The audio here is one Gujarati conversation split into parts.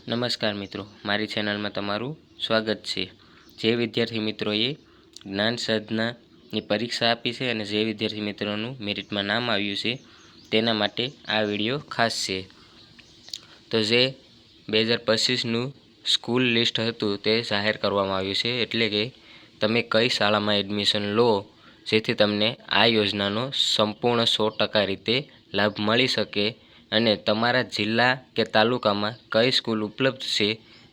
નમસ્કાર મિત્રો, મારી ચેનલમાં તમારું સ્વાગત છે। જે વિદ્યાર્થી મિત્રોએ જ્ઞાન સાધનાની પરીક્ષા આપી છે અને જે વિદ્યાર્થી મિત્રોનું મેરિટમાં નામ આવ્યું છે તેના માટે આ વિડીયો ખાસ છે। તો જે 2025નું સ્કૂલ લિસ્ટ હતું તે જાહેર કરવામાં આવ્યું છે, એટલે કે તમે કઈ શાળામાં એડમિશન લો જેથી તમને આ યોજનાનો સંપૂર્ણ 100% રીતે લાભ મળી શકે અને તમારા જિલ્લા કે તાલુકામાં કઈ સ્કૂલ ઉપલબ્ધ છે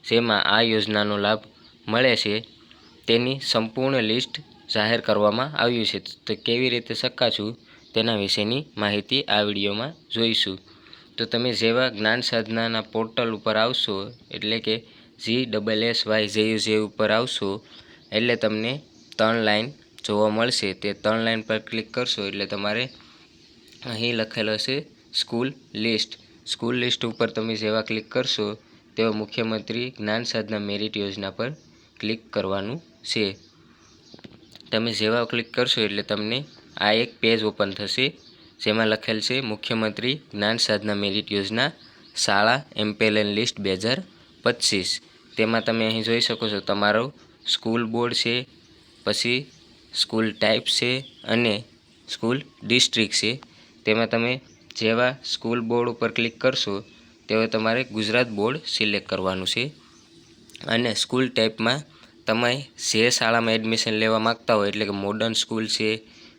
જેમાં આ યોજનાનો લાભ મળે છે તેની સંપૂર્ણ લિસ્ટ જાહેર કરવામાં આવ્યું છે। તો કેવી રીતે ચકાસવું તેના વિશેની માહિતી આ વિડીયોમાં જોઈશું। તો તમે જેવા જ્ઞાન સાધનાના પોર્ટલ ઉપર આવશો, એટલે કે GSSYJUJ ઉપર આવશો એટલે તમને 3 લાઈન જોવા મળશે। તે 3 લાઈન પર ક્લિક કરશો એટલે તમારે અહીં લખેલો છે સ્કૂલ લિસ્ટ। સ્કૂલ લિસ્ટ ઉપર તમે જેવા ક્લિક કરશો તેવા મુખ્યમંત્રી જ્ઞાન સાધના મેરિટ યોજના પર ક્લિક કરવાનું છે। તમે જેવા ક્લિક કરશો એટલે તમને આ એક પેજ ઓપન થશે જેમાં લખેલ છે મુખ્યમંત્રી જ્ઞાન સાધના મેરિટ યોજના શાળા એમ્પેલન લિસ્ટ 2025। તેમાં તમે અહીં જોઈ શકો છો તમારો સ્કૂલ બોર્ડ છે, પછી સ્કૂલ ટાઈપ છે અને સ્કૂલ ડિસ્ટ્રિક્ટ છે। તેમાં તમે જેવા સ્કૂલ બોર્ડ ઉપર ક્લિક કરશો તેવા તમારે ગુજરાત બોર્ડ સિલેક્ટ કરવાનું છે અને સ્કૂલ ટાઈપમાં તમે જે શાળામાં એડમિશન લેવા માગતા હોય, એટલે કે મોડર્ન સ્કૂલ છે,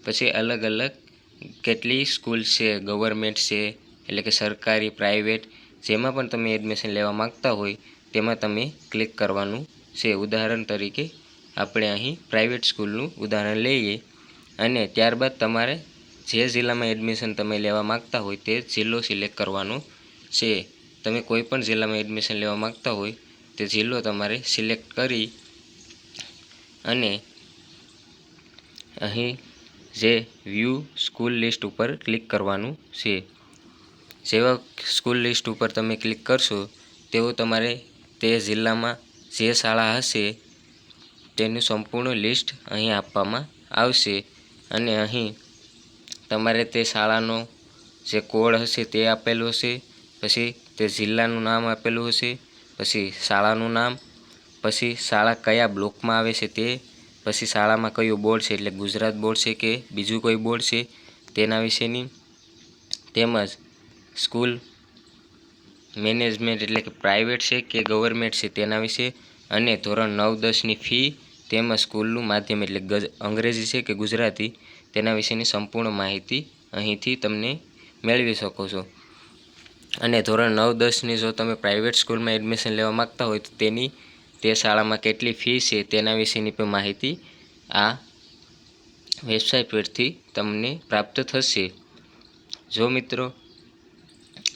પછી અલગ અલગ કેટલી સ્કૂલ છે, ગવર્મેન્ટ છે, એટલે કે સરકારી પ્રાઇવેટ, જેમાં પણ તમે એડમિશન લેવા માગતા હોય તેમાં તમે ક્લિક કરવાનું છે। ઉદાહરણ તરીકે આપણે અહીં પ્રાઇવેટ સ્કૂલનું ઉદાહરણ લઈએ અને ત્યારબાદ તમારે જે જિલ્લામાં એડમિશન તમે લેવા માગતા હોય તે જિલ્લો સિલેક્ટ કરવાનો છે। તમે કોઈ પણ જિલ્લામાં એડમિશન લેવા માગતા હોય તે જિલ્લો તમારે સિલેક્ટ કરી અને અહીં જે વ્યૂ સ્કૂલ લિસ્ટ ઉપર ક્લિક કરવાનું છે। જેવા સ્કૂલ લિસ્ટ ઉપર તમે ક્લિક કરશો તેવું તમારે તે જિલ્લામાં જે શાળા હશે તેનું સંપૂર્ણ લિસ્ટ અહીં આપવામાં આવશે અને અહીં તમારે તે શાળાનો જે કોડ હશે તે આપેલું હશે, પછી તે જિલ્લાનું નામ આપેલું હશે, પછી શાળાનું નામ, પછી શાળા કયા બ્લોકમાં આવે છે તે, પછી શાળામાં કયું બોર્ડ છે, એટલે ગુજરાત બોર્ડ છે કે બીજું કોઈ બોર્ડ છે તેના વિશેની, તેમજ સ્કૂલ મેનેજમેન્ટ એટલે કે પ્રાઇવેટ છે કે ગવર્મેન્ટ છે તેના વિશે, અને ધોરણ 9-10ની ફી, તેમજ સ્કૂલનું માધ્યમ એટલે અંગ્રેજી છે કે ગુજરાતી તેના વિશેની સંપૂર્ણ માહિતી અહીંથી તમને મેળવી શકો છો। અને ધોરણ 9-10ની જો તમે પ્રાઇવેટ સ્કૂલમાં એડમિશન લેવા માગતા હોય તો તેની તે શાળામાં કેટલી ફી છે તેના વિશેની પણ માહિતી આ વેબસાઇટ પરથી તમને પ્રાપ્ત થશે। જો મિત્રો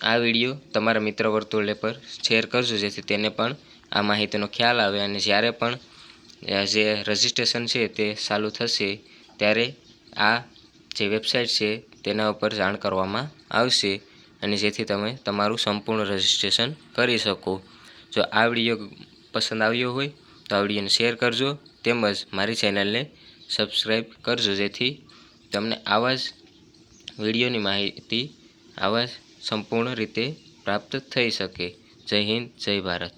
આ વિડીયો તમારા મિત્ર વર્તુળ પર શેર કરજો જેથી તેને પણ આ માહિતીનો ખ્યાલ આવે અને જ્યારે પણ જે રજિસ્ટ્રેશન છે તે ચાલુ થશે ત્યારે આ જે વેબસાઇટ છે તેના ઉપર જાણ કરવામાં આવશે અને જેથી તમે તમારું સંપૂર્ણ રજિસ્ટ્રેશન કરી શકો। જો આ વિડીયો પસંદ આવ્યો હોય તો આ વિડીયોને શેર કરજો, તેમજ મારી ચેનલને સબસ્ક્રાઈબ કરજો જેથી તમને આવા જ વિડીયોની માહિતી આવા જ સંપૂર્ણ રીતે પ્રાપ્ત થઈ શકે। જય હિન્દ, જય ભારત।